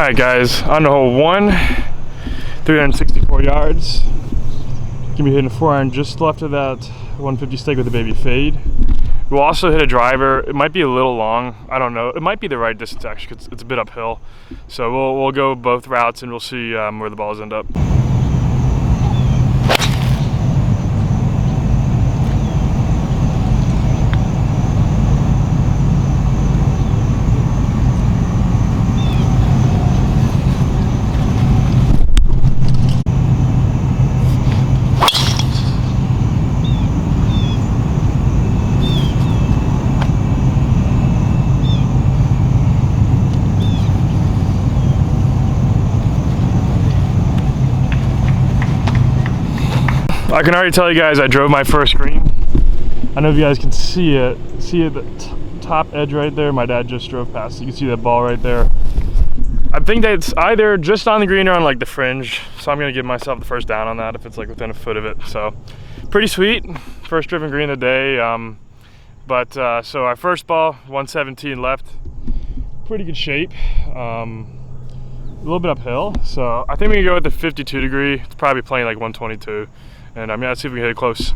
Alright guys, on to hole 1, 364 yards. Gonna be hitting a 4-iron just left of that 150 stick with a baby fade. We'll also hit a driver. It might be a little long, I don't know. It might be the right distance actually, because it's a bit uphill. So we'll go both routes and we'll see where the balls end up. I can already tell you guys I drove my first green. I don't know if you guys can see it. See the top edge right there? My dad just drove past. You can see that ball right there. I think that it's either just on the green or on like the fringe. So I'm gonna give myself the first down on that if it's like within a foot of it. So pretty sweet. First driven green of the day. So our first ball, 117 left. Pretty good shape. A little bit uphill. So I think we can go with the 52 degree. It's probably playing like 122. And yeah, let's see if we can hit it close.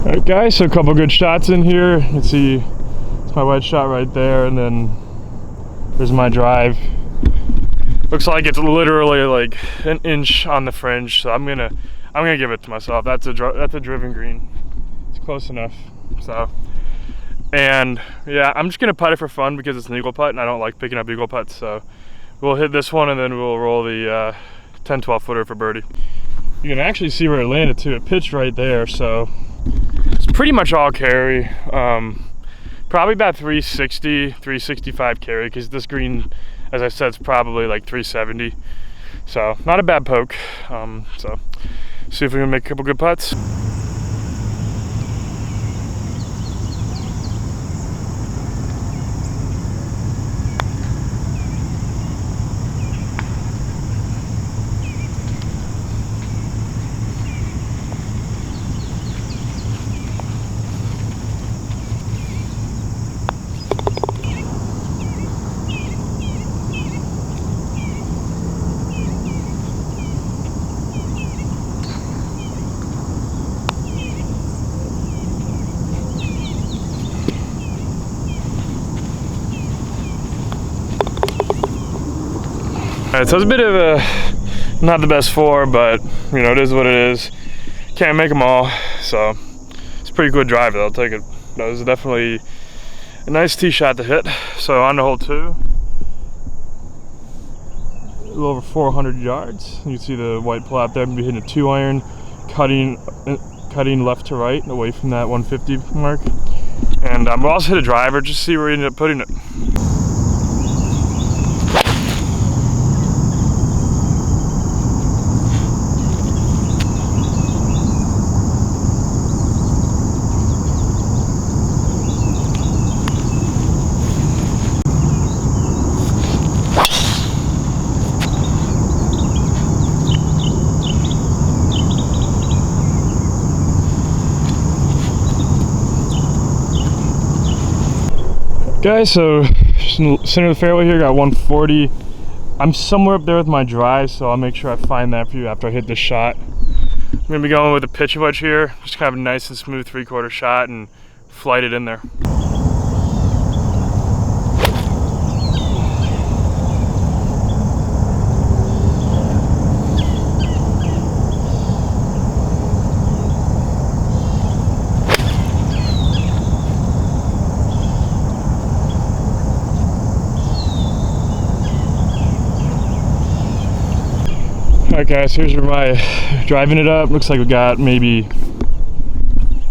Alright guys, so a couple good shots in here. You can see it's my wedge shot right there, and then there's my drive. Looks like it's literally like an inch on the fringe, so I'm gonna give it to myself. That's a driven green. It's close enough. So, and yeah, I'm just gonna putt it for fun because it's an eagle putt, and I don't like picking up eagle putts. So we'll hit this one, and then we'll roll the 10-12 footer for birdie. You can actually see where it landed too. It pitched right there, so it's pretty much all carry. Probably about 360, 365 carry, because this green, as I said, is probably like 370. So not a bad poke. So see if we can make a couple good putts. Alright, so it's a bit of a, not the best 4, but you know, it is what it is. Can't make them all, so it's a pretty good drive. I'll take it. That was definitely a nice tee shot to hit. So on to hole 2, a little over 400 yards. You can see the white pull out there. Maybe hitting a 2-iron, cutting left to right away from that 150 mark. And we'll also hit a driver just to see where we ended up putting it. Guys, so just in the center of the fairway here, got 140. I'm somewhere up there with my drive, so I'll make sure I find that for you after I hit this shot. I'm gonna be going with a pitch wedge here, just kind of a nice and smooth 3/4 shot and flight it in there. Alright guys, here's where my driving it up. Looks like we got maybe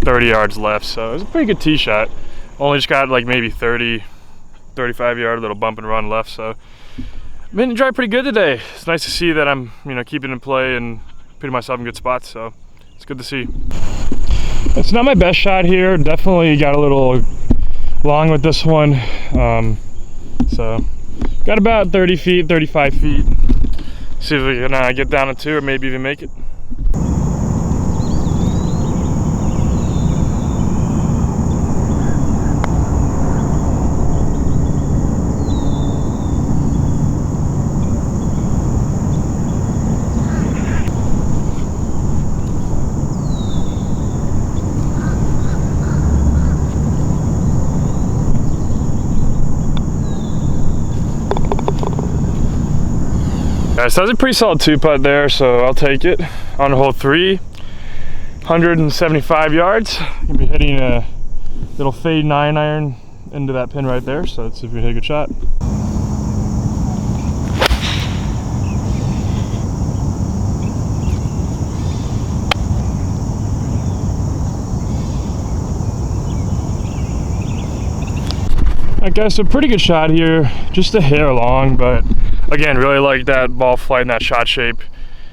30 yards left, so it was a pretty good tee shot. Only just got like maybe 30, 35 yard little bump and run left, so I've been driving pretty good today. It's nice to see that I'm, you know, keeping in play and putting myself in good spots, so it's good to see. It's not my best shot here. Definitely got a little long with this one. So got about 30 feet, 35 feet. See if we can get down to 2 or maybe even make it. Alright, so that was a pretty solid 2-putt there, so I'll take it. On hole 3, 175 yards. Gonna be hitting a little fade 9-iron into that pin right there, so let's see if we hit a good shot. Alright guys, so pretty good shot here, just a hair long, but again, really like that ball flight and that shot shape.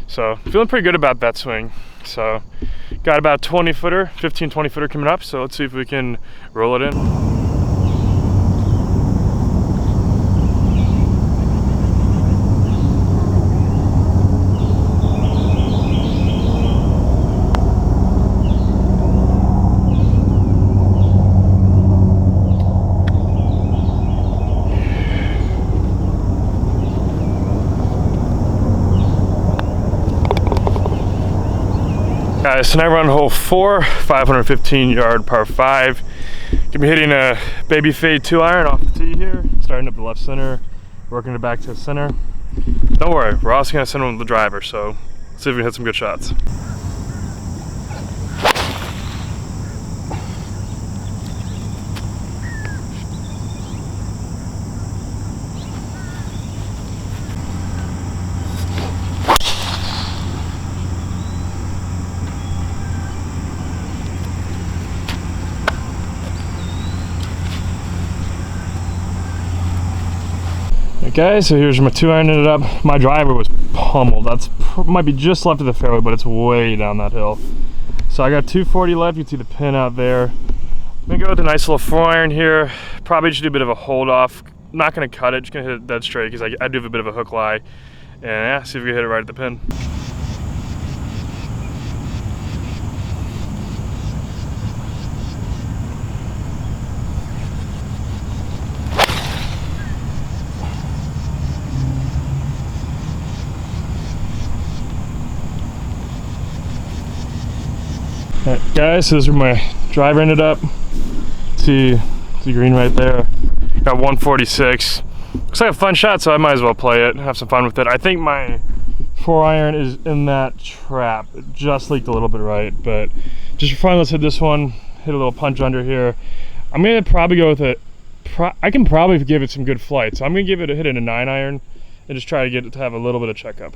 So feeling pretty good about that swing. So got about 20-footer, 15-20 footer coming up, so let's see if we can roll it in. Guys, so now we're on hole 4, 515-yard par 5. Gonna be hitting a baby fade 2-iron off the tee here, starting up the left center, working it back to the center. Don't worry, we're also gonna send one with the driver, so let's see if we can hit some good shots. Okay, so here's my 2-iron ended up. My driver was pummeled. That's might be just left of the fairway, but it's way down that hill. So I got 240 left. You can see the pin out there. I'm gonna go with a nice little 4-iron here. Probably just do a bit of a hold off. I'm not gonna cut it, just gonna hit it dead straight because I do have a bit of a hook lie. And yeah, see if we can hit it right at the pin. Alright guys, so this is where my driver ended up. See the green right there. Got 146. Looks like a fun shot, so I might as well play it, have some fun with it. I think my 4-iron is in that trap. It just leaked a little bit right, but just for fun, let's hit this one. Hit a little punch under here. I'm gonna probably go with it. I can probably give it some good flight, so I'm gonna give it a hit in a 9-iron and just try to get it to have a little bit of checkup.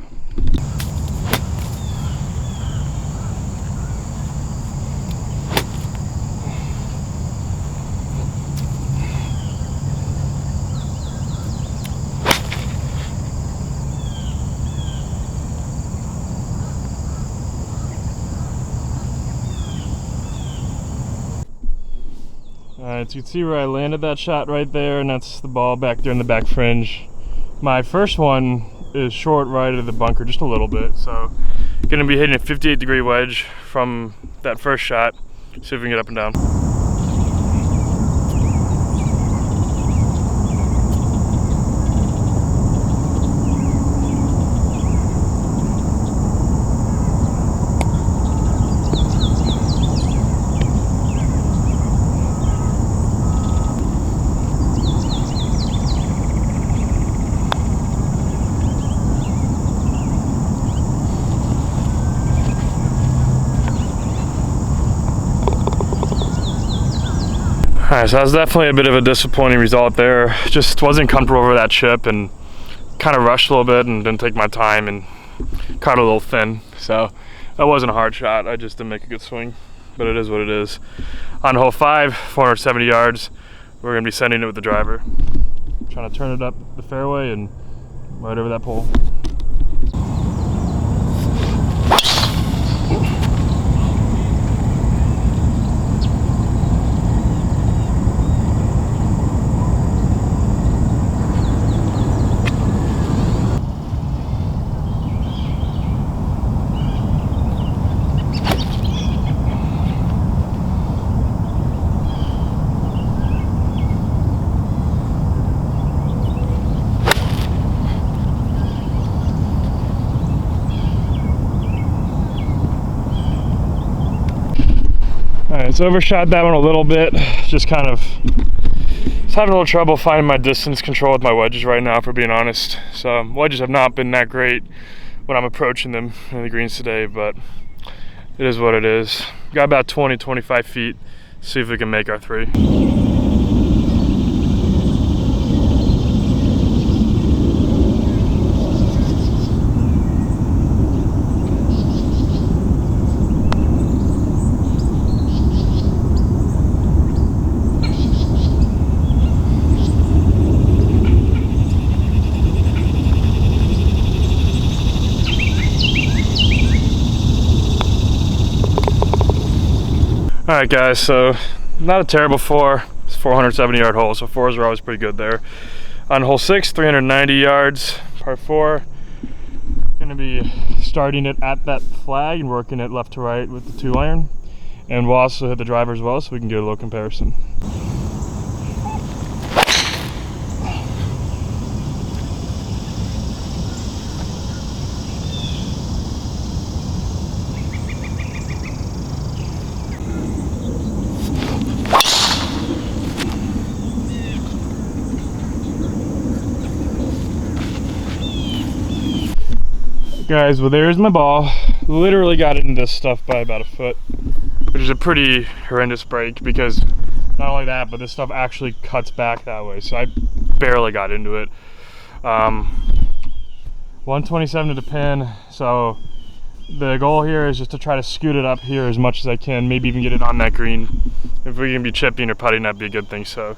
Alright, so you can see where I landed that shot right there, and that's the ball back there in the back fringe. My first one is short right of the bunker, just a little bit, so gonna be hitting a 58-degree wedge from that first shot. See if we can get up and down. Alright, so that was definitely a bit of a disappointing result there. Just wasn't comfortable over that chip and kind of rushed a little bit and didn't take my time and caught a little thin. So that wasn't a hard shot. I just didn't make a good swing, but it is what it is. On hole 5, 470 yards, we're going to be sending it with the driver. Trying to turn it up the fairway and right over that pole. Alright, so overshot that one a little bit. Just kind of having a little trouble finding my distance control with my wedges right now, for being honest. So wedges have not been that great when I'm approaching them in the greens today, but it is what it is. Got about 20-25 feet. See if we can make our three. All right, guys, so not a terrible four. It's a 470-yard hole, so fours are always pretty good there. On hole 6, 390 yards, par 4. Gonna be starting it at that flag and working it left to right with the 2-iron. And we'll also hit the driver as well, so we can get a little comparison. Guys, well, there's my ball. Literally got into this stuff by about a foot, which is a pretty horrendous break, because not only that, but this stuff actually cuts back that way, so I barely got into it. 127 to the pin, so the goal here is just to try to scoot it up here as much as I can, maybe even get it on that green. If we can be chipping or putting, that'd be a good thing. So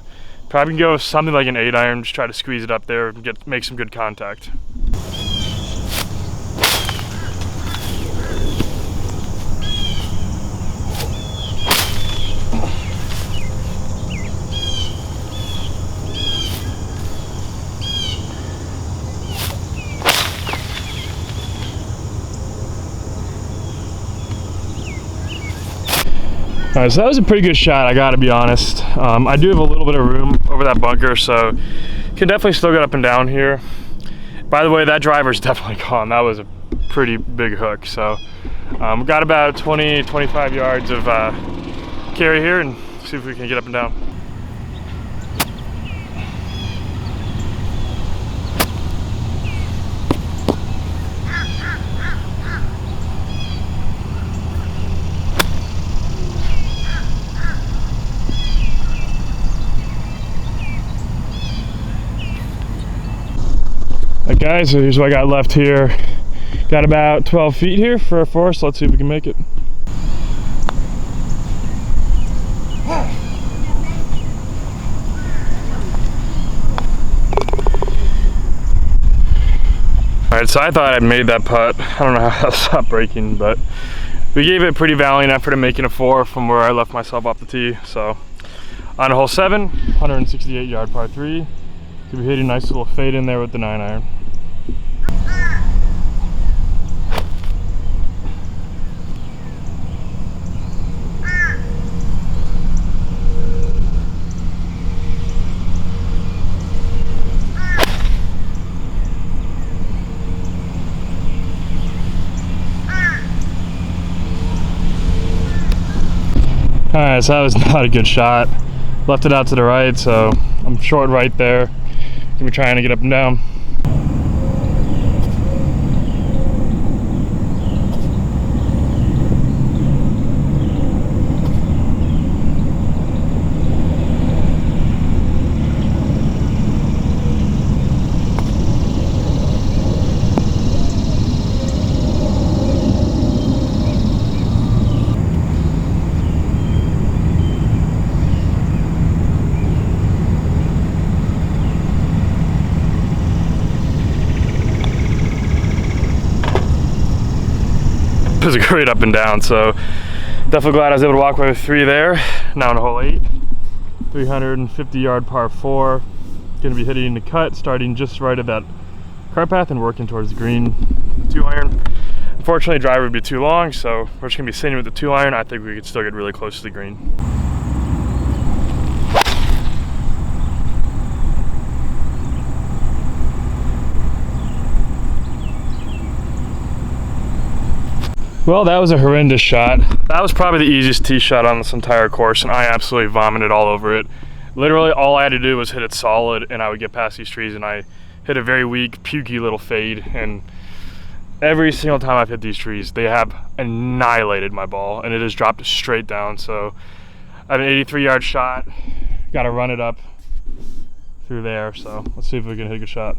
probably go with something like an 8-iron, just try to squeeze it up there and make some good contact. All right, so that was a pretty good shot, I gotta be honest. I do have a little bit of room over that bunker, so can definitely still get up and down here. By the way, that driver's definitely gone. That was a pretty big hook. So got about 20-25 yards of carry here, and see if we can get up and down. Alright guys, so here's what I got left here. Got about 12 feet here for a 4, so let's see if we can make it. Alright, so I thought I'd made that putt. I don't know how that stopped breaking, but we gave it a pretty valiant effort at making a 4 from where I left myself off the tee. So on hole 7, 168 yard par 3. Could be hitting a nice little fade in there with the 9-iron. Alright, so that was not a good shot. Left it out to the right, so I'm short right there. Gonna be trying to get up and down. It was a great up and down, so definitely glad I was able to walk away with 3 there. Now on hole 8, 350 yard par 4. Gonna be hitting the cut, starting just right at that cart path and working towards the green 2-iron. Unfortunately, driver would be too long, so we're just gonna be sitting with the 2-iron. I think we could still get really close to the green. Well, that was a horrendous shot. That was probably the easiest tee shot on this entire course, and I absolutely vomited all over it. Literally, all I had to do was hit it solid, and I would get past these trees, and I hit a very weak, pukey little fade, and every single time I've hit these trees, they have annihilated my ball, and it has dropped straight down. So I have an 83-yard shot. Got to run it up through there, so let's see if we can hit a good shot.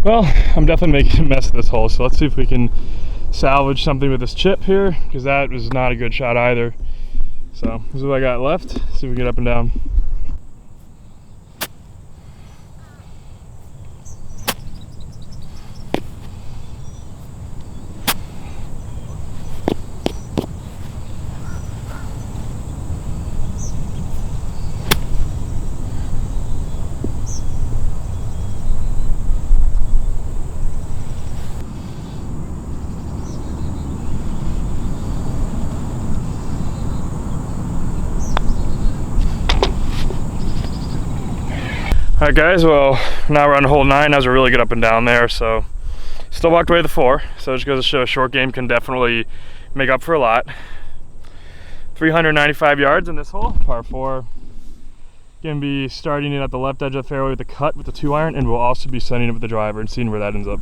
Well, I'm definitely making a mess of this hole, so let's see if we can salvage something with this chip here, because that was not a good shot either. So this is what I got left. See if we can get up and down. Alright guys, well, now we're on hole 9. That was a really good up and down there, so still walked away the 4, so it just goes to show a short game can definitely make up for a lot. 395 yards in this hole, par 4. Gonna be starting it at the left edge of the fairway with the cut with the 2-iron, and we'll also be sending it with the driver and seeing where that ends up.